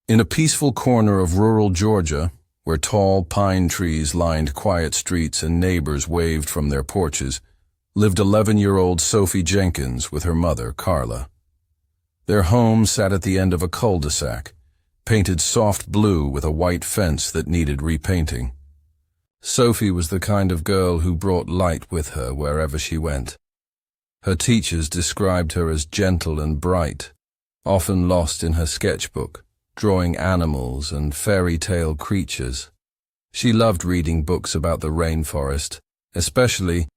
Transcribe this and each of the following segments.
In a peaceful corner of rural Georgia, where tall pine trees lined quiet streets and neighbors waved from their porches, lived 11-year-old Sophie Jenkins with her mother, Carla. Their home sat at the end of a cul-de-sac, painted soft blue with a white fence that needed repainting. Sophie was the kind of girl who brought light with her wherever she went. Her teachers described her as gentle and bright, often lost in her sketchbook, drawing animals and fairy tale creatures. She loved reading books about the rainforest, especially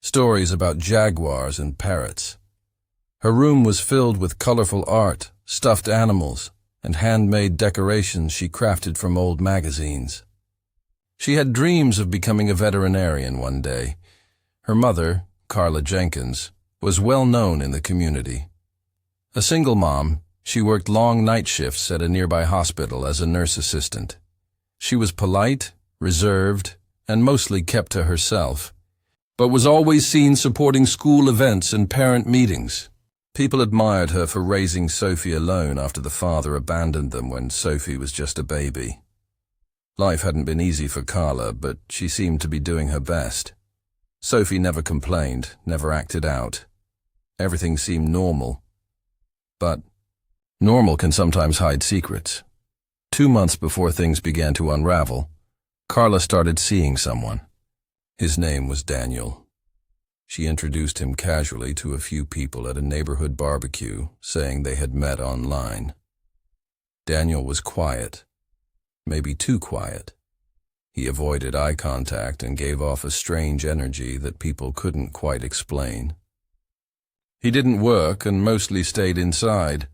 stories about jaguars and parrots. Her room was filled with colorful art, stuffed animals, and handmade decorations she crafted from old magazines. She had dreams of becoming a veterinarian one day. Her mother, Carla Jenkins, was well known in the community. A single mom, she worked long night shifts at a nearby hospital as a nurse assistant. She was polite, reserved, and mostly kept to herself, but was always seen supporting school events and parent meetings. People admired her for raising Sophie alone after the father abandoned them when Sophie was just a baby. Life hadn't been easy for Carla, but she seemed to be doing her best. Sophie never complained, never acted out. Everything seemed normal. But normal can sometimes hide secrets. 2 months before things began to unravel, Carla started seeing someone. His name was Daniel. She introduced him casually to a few people at a neighborhood barbecue, saying they had met online. Daniel was quiet, maybe too quiet. He avoided eye contact and gave off a strange energy that people couldn't quite explain. He didn't work and mostly stayed inside.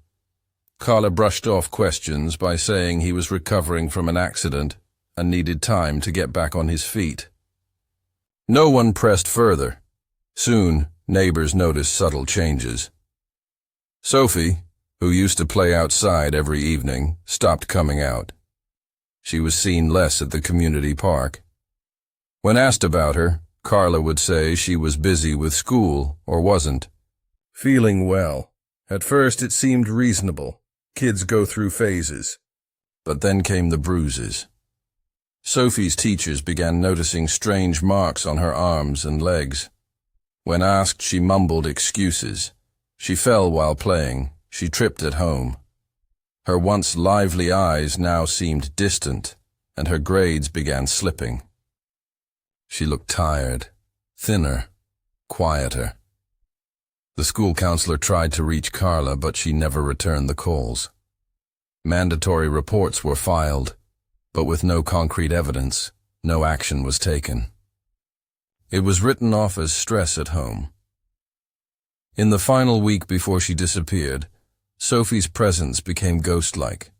Carla brushed off questions by saying he was recovering from an accident and needed time to get back on his feet. No one pressed further. Soon, neighbors noticed subtle changes. Sophie, who used to play outside every evening, stopped coming out. She was seen less at the community park. When asked about her, Carla would say she was busy with school or wasn't. Feeling well. At first it seemed reasonable. Kids go through phases. But then came the bruises. Sophie's teachers began noticing strange marks on her arms and legs. When asked, she mumbled excuses. She fell while playing. She tripped at home. Her once lively eyes now seemed distant, and her grades began slipping. She looked tired, thinner, quieter. The school counselor tried to reach Carla, but she never returned the calls. Mandatory reports were filed, but with no concrete evidence, no action was taken. It was written off as stress at home. In the final week before she disappeared, Sophie's presence became ghost-like.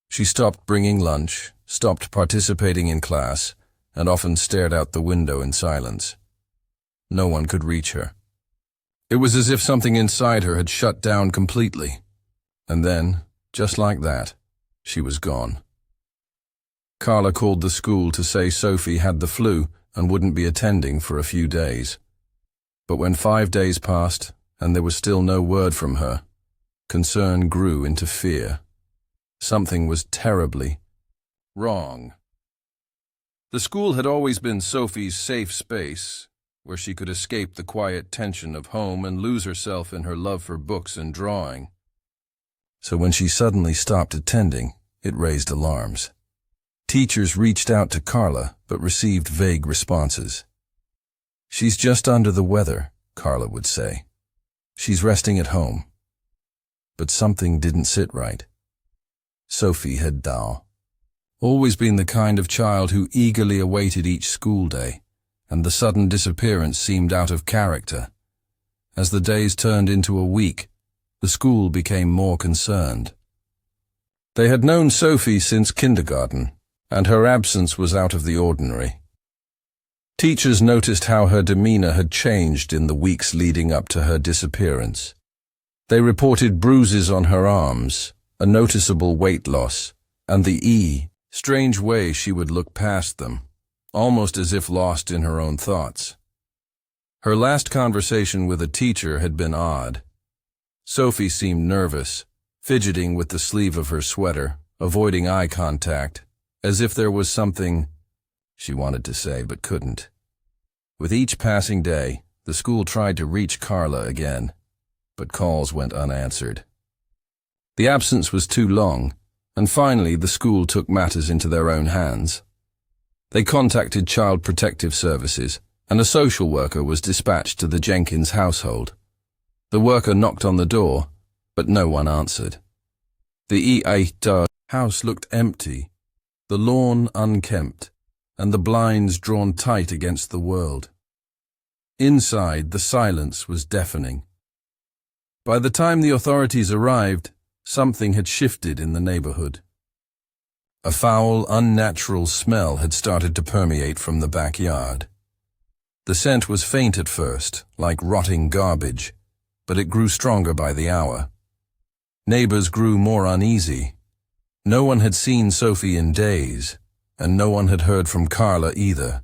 She stopped bringing lunch, stopped participating in class, and often stared out the window in silence. No one could reach her. It was as if something inside her had shut down completely. And then, just like that, she was gone. Carla called the school to say Sophie had the flu and wouldn't be attending for a few days. But when 5 days passed and there was still no word from her, concern grew into fear. Something was terribly wrong. The school had always been Sophie's safe space, where she could escape the quiet tension of home and lose herself in her love for books and drawing. So when she suddenly stopped attending, it raised alarms. Teachers reached out to Carla, but received vague responses. "She's just under the weather," Carla would say. "She's resting at home." But something didn't sit right. Sophie had always been the kind of child who eagerly awaited each school day, and the sudden disappearance seemed out of character. As the days turned into a week, the school became more concerned. They had known Sophie since kindergarten, and her absence was out of the ordinary. Teachers noticed how her demeanor had changed in the weeks leading up to her disappearance. They reported bruises on her arms, a noticeable weight loss, and the strange way she would look past them, almost as if lost in her own thoughts. Her last conversation with a teacher had been odd. Sophie seemed nervous, fidgeting with the sleeve of her sweater, avoiding eye contact, as if there was something she wanted to say but couldn't. With each passing day, the school tried to reach Carla again, but calls went unanswered. The absence was too long, and finally the school took matters into their own hands. They contacted Child Protective Services, and a social worker was dispatched to the Jenkins household. The worker knocked on the door, but no one answered. The lled house looked empty, the lawn unkempt, and the blinds drawn tight against the world. Inside, the silence was deafening. By the time the authorities arrived, something had shifted in the neighborhood. A foul, unnatural smell had started to permeate from the backyard. The scent was faint at first, like rotting garbage, but it grew stronger by the hour. Neighbors grew more uneasy. No one had seen Sophie in days, and no one had heard from Carla either.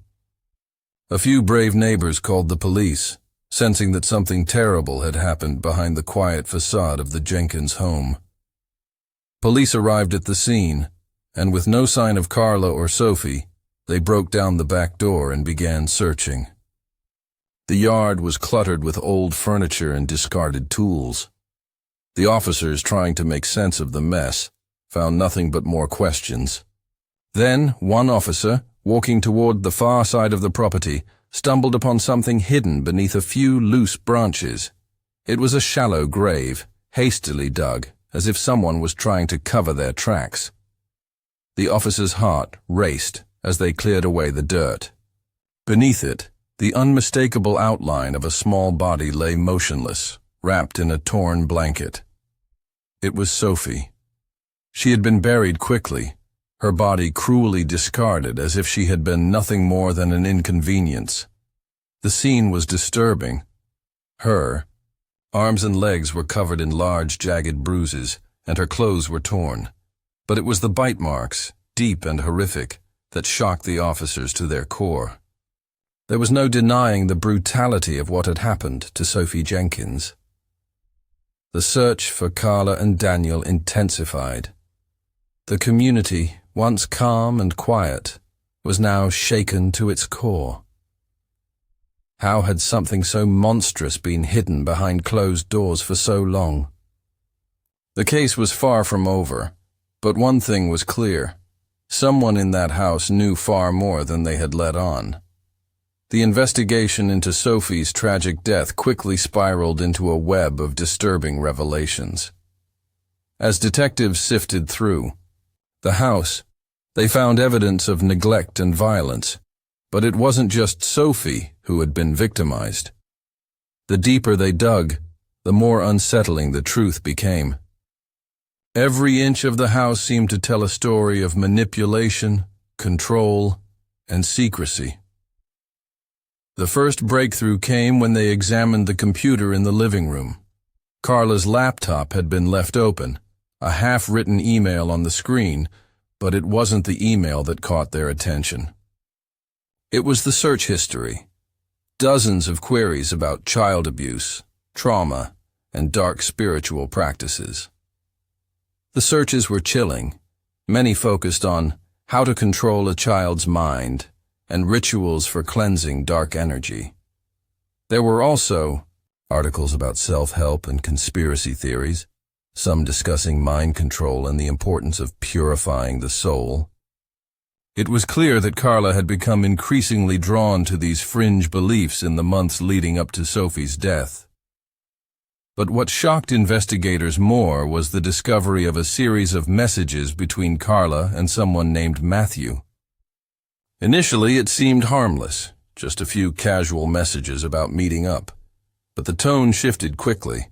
A few brave neighbors called the police, sensing that something terrible had happened behind the quiet facade of the Jenkins home. Police arrived at the scene, and with no sign of Carla or Sophie, they broke down the back door and began searching. The yard was cluttered with old furniture and discarded tools. The officers, trying to make sense of the mess, found nothing but more questions. Then, one officer, walking toward the far side of the property, stumbled upon something hidden beneath a few loose branches. It was a shallow grave, hastily dug, as if someone was trying to cover their tracks. The officer's heart raced as they cleared away the dirt. Beneath it, the unmistakable outline of a small body lay motionless, wrapped in a torn blanket. It was Sophie. She had been buried quickly, her body cruelly discarded as if she had been nothing more than an inconvenience. The scene was disturbing. Her arms and legs were covered in large, jagged bruises, and her clothes were torn. But it was the bite marks, deep and horrific, that shocked the officers to their core. There was no denying the brutality of what had happened to Sophie Jenkins. The search for Carla and Daniel intensified. The community, once calm and quiet, was now shaken to its core. How had something so monstrous been hidden behind closed doors for so long? The case was far from over, but one thing was clear. Someone in that house knew far more than they had let on. The investigation into Sophie's tragic death quickly spiraled into a web of disturbing revelations. As detectives sifted through the house, they found evidence of neglect and violence, but it wasn't just Sophie who had been victimized. The deeper they dug, the more unsettling the truth became. Every inch of the house seemed to tell a story of manipulation, control, and secrecy. The first breakthrough came when they examined the computer in the living room. Carla's laptop had been left open, a half-written email on the screen, but it wasn't the email that caught their attention. It was the search history. Dozens of queries about child abuse, trauma, and dark spiritual practices. The searches were chilling. Many focused on how to control a child's mind and rituals for cleansing dark energy. There were also articles about self-help and conspiracy theories, some discussing mind control and the importance of purifying the soul. It was clear that Carla had become increasingly drawn to these fringe beliefs in the months leading up to Sophie's death. But what shocked investigators more was the discovery of a series of messages between Carla and someone named Matthew. Initially, it seemed harmless, just a few casual messages about meeting up, but the tone shifted quickly.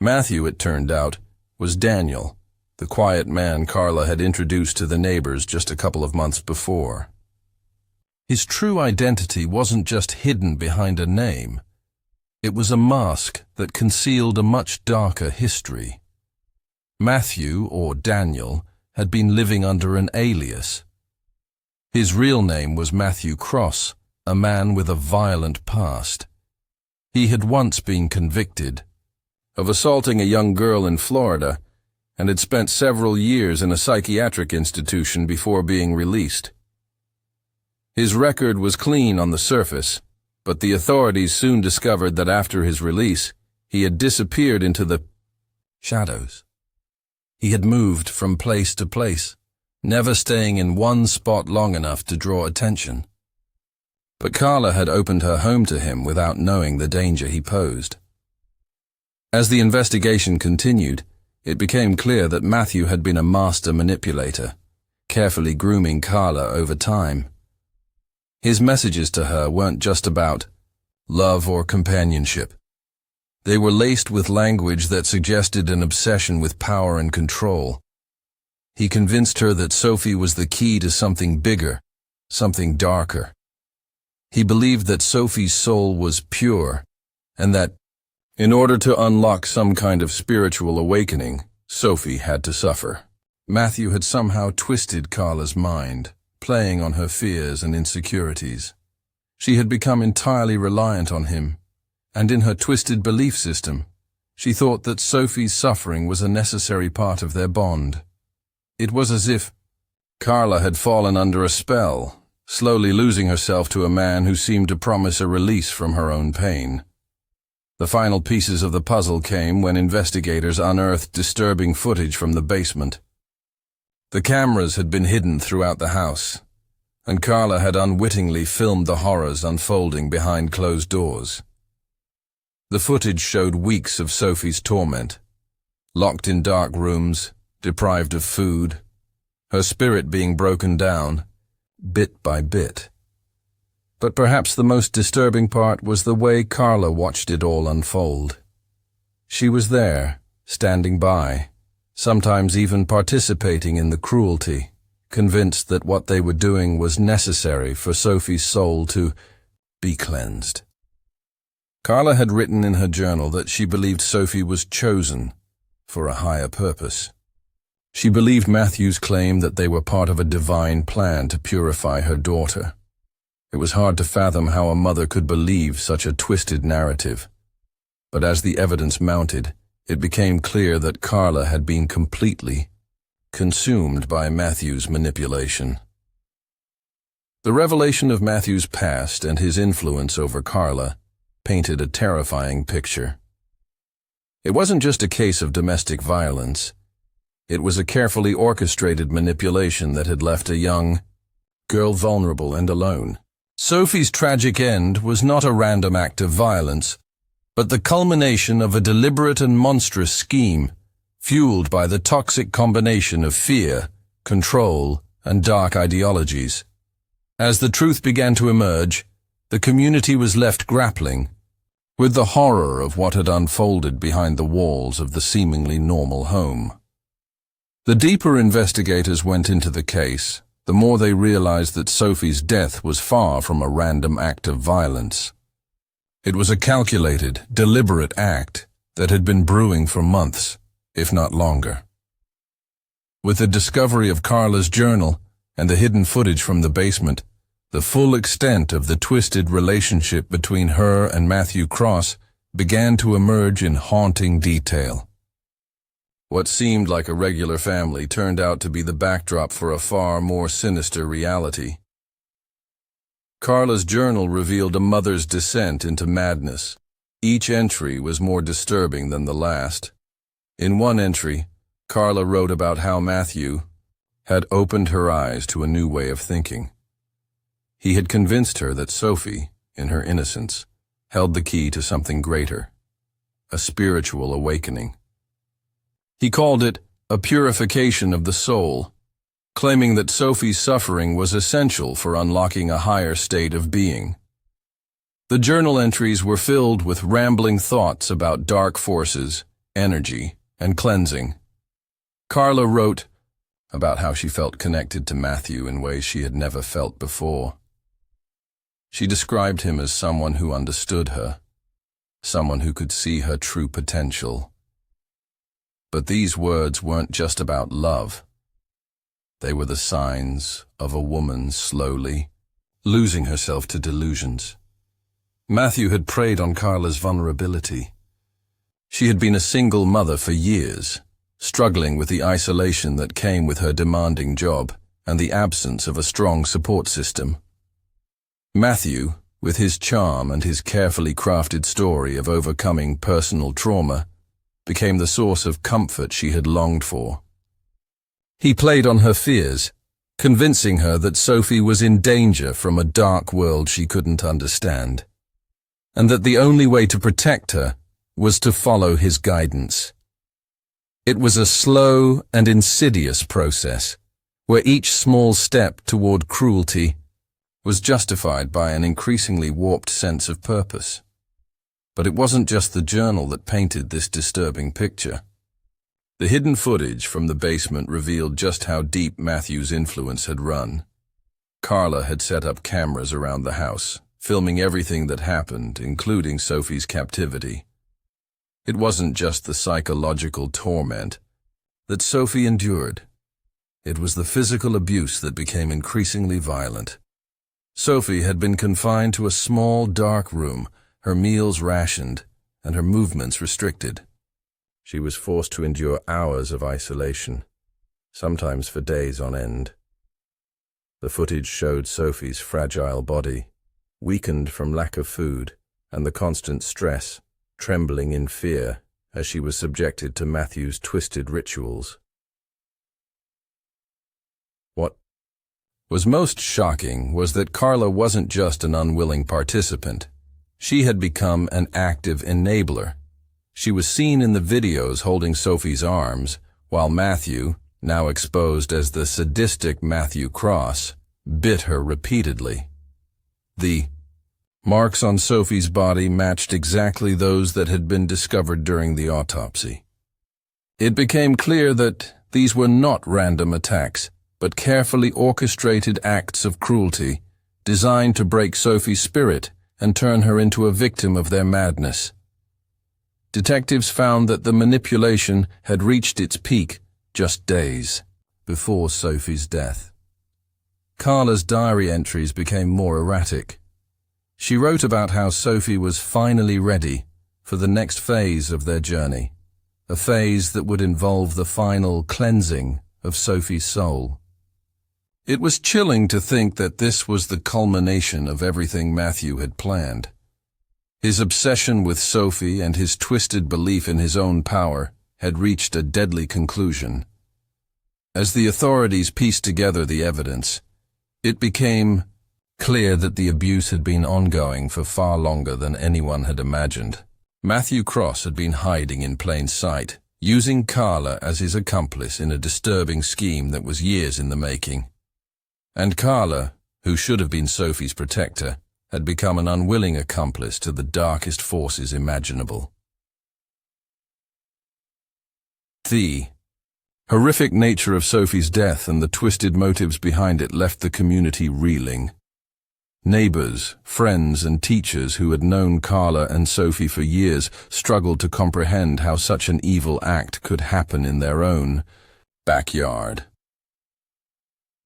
Matthew, it turned out, was Daniel, the quiet man Carla had introduced to the neighbors just a couple of months before. His true identity wasn't just hidden behind a name. It was a mask that concealed a much darker history. Matthew, or Daniel, had been living under an alias. His real name was Matthew Cross, a man with a violent past. He had once been convicted of assaulting a young girl in Florida and had spent several years in a psychiatric institution before being released. His record was clean on the surface, but the authorities soon discovered that after his release, he had disappeared into the shadows. He had moved from place to place, never staying in one spot long enough to draw attention. But Carla had opened her home to him without knowing the danger he posed. As the investigation continued, it became clear that Matthew had been a master manipulator, carefully grooming Carla over time. His messages to her weren't just about love or companionship. They were laced with language that suggested an obsession with power and control. He convinced her that Sophie was the key to something bigger, something darker. He believed that Sophie's soul was pure, and that, in order to unlock some kind of spiritual awakening, Sophie had to suffer. Matthew had somehow twisted Carla's mind, playing on her fears and insecurities. She had become entirely reliant on him, and in her twisted belief system, she thought that Sophie's suffering was a necessary part of their bond. It was as if Carla had fallen under a spell, slowly losing herself to a man who seemed to promise a release from her own pain. The final pieces of the puzzle came when investigators unearthed disturbing footage from the basement. The cameras had been hidden throughout the house, and Carla had unwittingly filmed the horrors unfolding behind closed doors. The footage showed weeks of Sophie's torment, locked in dark rooms, deprived of food, her spirit being broken down, bit by bit. But perhaps the most disturbing part was the way Carla watched it all unfold. She was there, standing by, sometimes even participating in the cruelty, convinced that what they were doing was necessary for Sophie's soul to be cleansed. Carla had written in her journal that she believed Sophie was chosen for a higher purpose. She believed Matthew's claim that they were part of a divine plan to purify her daughter. It was hard to fathom how a mother could believe such a twisted narrative. But as the evidence mounted, it became clear that Carla had been completely consumed by Matthew's manipulation. The revelation of Matthew's past and his influence over Carla painted a terrifying picture. It wasn't just a case of domestic violence. It was a carefully orchestrated manipulation that had left a young girl vulnerable and alone. Sophie's tragic end was not a random act of violence, but the culmination of a deliberate and monstrous scheme, fueled by the toxic combination of fear, control, and dark ideologies. As the truth began to emerge, the community was left grappling with the horror of what had unfolded behind the walls of the seemingly normal home. The deeper investigators went into the case, the more they realized that Sophie's death was far from a random act of violence. It was a calculated, deliberate act that had been brewing for months, if not longer. With the discovery of Carla's journal and the hidden footage from the basement, the full extent of the twisted relationship between her and Matthew Cross began to emerge in haunting detail. What seemed like a regular family turned out to be the backdrop for a far more sinister reality. Carla's journal revealed a mother's descent into madness. Each entry was more disturbing than the last. In one entry, Carla wrote about how Matthew had opened her eyes to a new way of thinking. He had convinced her that Sophie, in her innocence, held the key to something greater, a spiritual awakening. He called it a purification of the soul, claiming that Sophie's suffering was essential for unlocking a higher state of being. The journal entries were filled with rambling thoughts about dark forces, energy, and cleansing. Carla wrote about how she felt connected to Matthew in ways she had never felt before. She described him as someone who understood her, someone who could see her true potential. But these words weren't just about love. They were the signs of a woman slowly losing herself to delusions. Matthew had preyed on Carla's vulnerability. She had been a single mother for years, struggling with the isolation that came with her demanding job and the absence of a strong support system. Matthew, with his charm and his carefully crafted story of overcoming personal trauma, became the source of comfort she had longed for. He played on her fears, convincing her that Sophie was in danger from a dark world she couldn't understand, and that the only way to protect her was to follow his guidance. It was a slow and insidious process, where each small step toward cruelty was justified by an increasingly warped sense of purpose. But it wasn't just the journal that painted this disturbing picture. The hidden footage from the basement revealed just how deep Matthew's influence had run. Carla had set up cameras around the house, filming everything that happened, including Sophie's captivity. It wasn't just the psychological torment that Sophie endured. It was the physical abuse that became increasingly violent. Sophie had been confined to a small, dark room, her meals rationed, and her movements restricted. She was forced to endure hours of isolation, sometimes for days on end. The footage showed Sophie's fragile body, weakened from lack of food and the constant stress, trembling in fear as she was subjected to Matthew's twisted rituals. What was most shocking was that Carla wasn't just an unwilling participant. She had become an active enabler. She was seen in the videos holding Sophie's arms, while Matthew, now exposed as the sadistic Matthew Cross, bit her repeatedly. The marks on Sophie's body matched exactly those that had been discovered during the autopsy. It became clear that these were not random attacks, but carefully orchestrated acts of cruelty, designed to break Sophie's spirit and turn her into a victim of their madness. Detectives found that the manipulation had reached its peak just days before Sophie's death. Carla's diary entries became more erratic. She wrote about how Sophie was finally ready for the next phase of their journey, a phase that would involve the final cleansing of Sophie's soul. It was chilling to think that this was the culmination of everything Matthew had planned. His obsession with Sophie and his twisted belief in his own power had reached a deadly conclusion. As the authorities pieced together the evidence, it became clear that the abuse had been ongoing for far longer than anyone had imagined. Matthew Cross had been hiding in plain sight, using Carla as his accomplice in a disturbing scheme that was years in the making. And Carla, who should have been Sophie's protector, had become an unwilling accomplice to the darkest forces imaginable. The horrific nature of Sophie's death and the twisted motives behind it left the community reeling. Neighbors, friends, and teachers who had known Carla and Sophie for years struggled to comprehend how such an evil act could happen in their own backyard.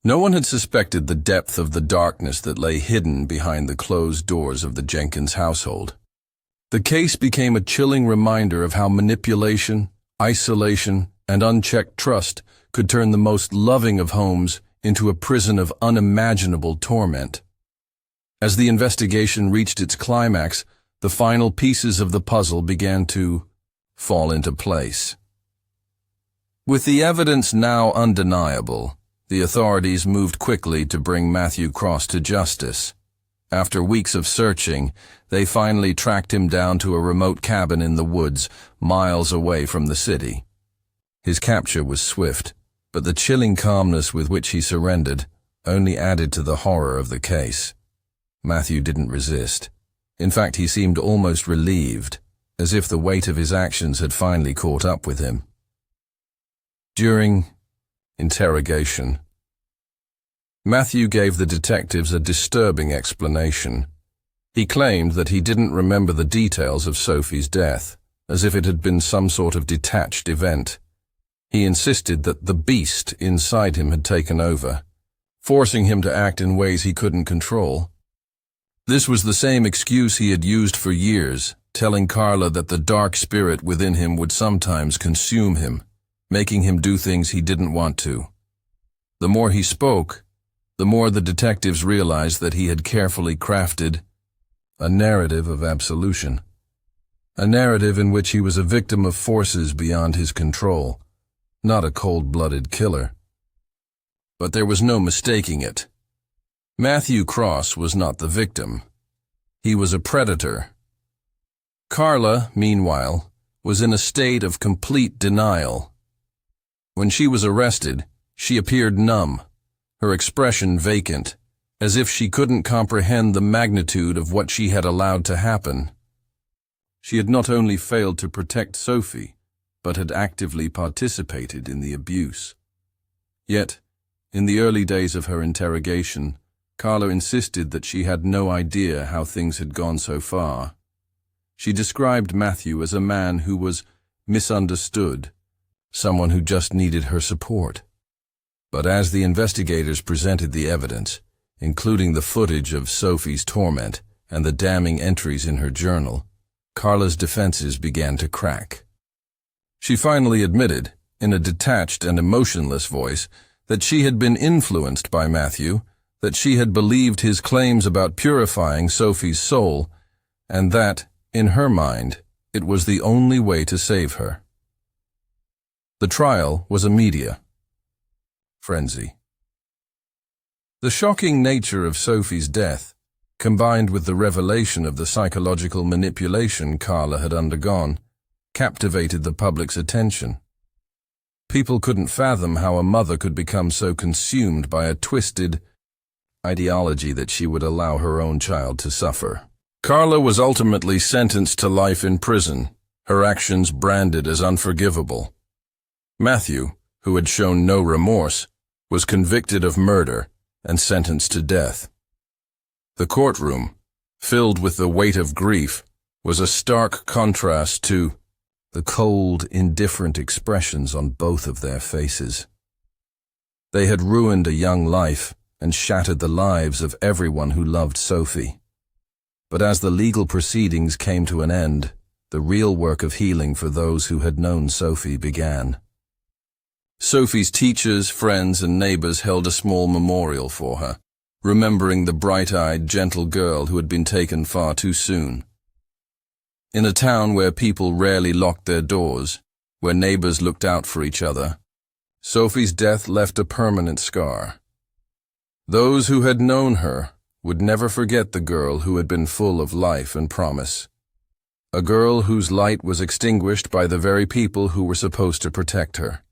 No one had suspected the depth of the darkness that lay hidden behind the closed doors of the Jenkins household. The case became a chilling reminder of how manipulation, isolation, and unchecked trust could turn the most loving of homes into a prison of unimaginable torment. As the investigation reached its climax, the final pieces of the puzzle began to fall into place. With the evidence now undeniable, the authorities moved quickly to bring Matthew Cross to justice. After weeks of searching, they finally tracked him down to a remote cabin in the woods, miles away from the city. His capture was swift, but the chilling calmness with which he surrendered only added to the horror of the case. Matthew didn't resist. In fact, he seemed almost relieved, as if the weight of his actions had finally caught up with him. During interrogation, Matthew gave the detectives a disturbing explanation. He claimed that he didn't remember the details of Sophie's death, as if it had been some sort of detached event. He insisted that the beast inside him had taken over, forcing him to act in ways he couldn't control. This was the same excuse he had used for years, telling Carla that the dark spirit within him would sometimes consume him, making him do things he didn't want to. The more he spoke, the more the detectives realized that he had carefully crafted a narrative of absolution. A narrative in which he was a victim of forces beyond his control, not a cold-blooded killer. But there was no mistaking it. Matthew Cross was not the victim. He was a predator. Carla, meanwhile, was in a state of complete denial. When she was arrested, she appeared numb, her expression vacant, as if she couldn't comprehend the magnitude of what she had allowed to happen. She had not only failed to protect Sophie, but had actively participated in the abuse. Yet, in the early days of her interrogation, Carla insisted that she had no idea how things had gone so far. She described Matthew as a man who was misunderstood, someone who just needed her support. But as the investigators presented the evidence, including the footage of Sophie's torment and the damning entries in her journal, Carla's defenses began to crack. She finally admitted, in a detached and emotionless voice, that she had been influenced by Matthew, that she had believed his claims about purifying Sophie's soul, and that, in her mind, it was the only way to save her. The trial was a media frenzy. The shocking nature of Sophie's death, combined with the revelation of the psychological manipulation Carla had undergone, captivated the public's attention. People couldn't fathom how a mother could become so consumed by a twisted ideology that she would allow her own child to suffer. Carla was ultimately sentenced to life in prison, her actions branded as unforgivable. Matthew, who had shown no remorse, was convicted of murder and sentenced to death. The courtroom, filled with the weight of grief, was a stark contrast to the cold, indifferent expressions on both of their faces. They had ruined a young life and shattered the lives of everyone who loved Sophie. But as the legal proceedings came to an end, the real work of healing for those who had known Sophie began. Sophie's teachers, friends, and neighbors held a small memorial for her, remembering the bright-eyed, gentle girl who had been taken far too soon. In a town where people rarely locked their doors, where neighbors looked out for each other, Sophie's death left a permanent scar. Those who had known her would never forget the girl who had been full of life and promise. A girl whose light was extinguished by the very people who were supposed to protect her.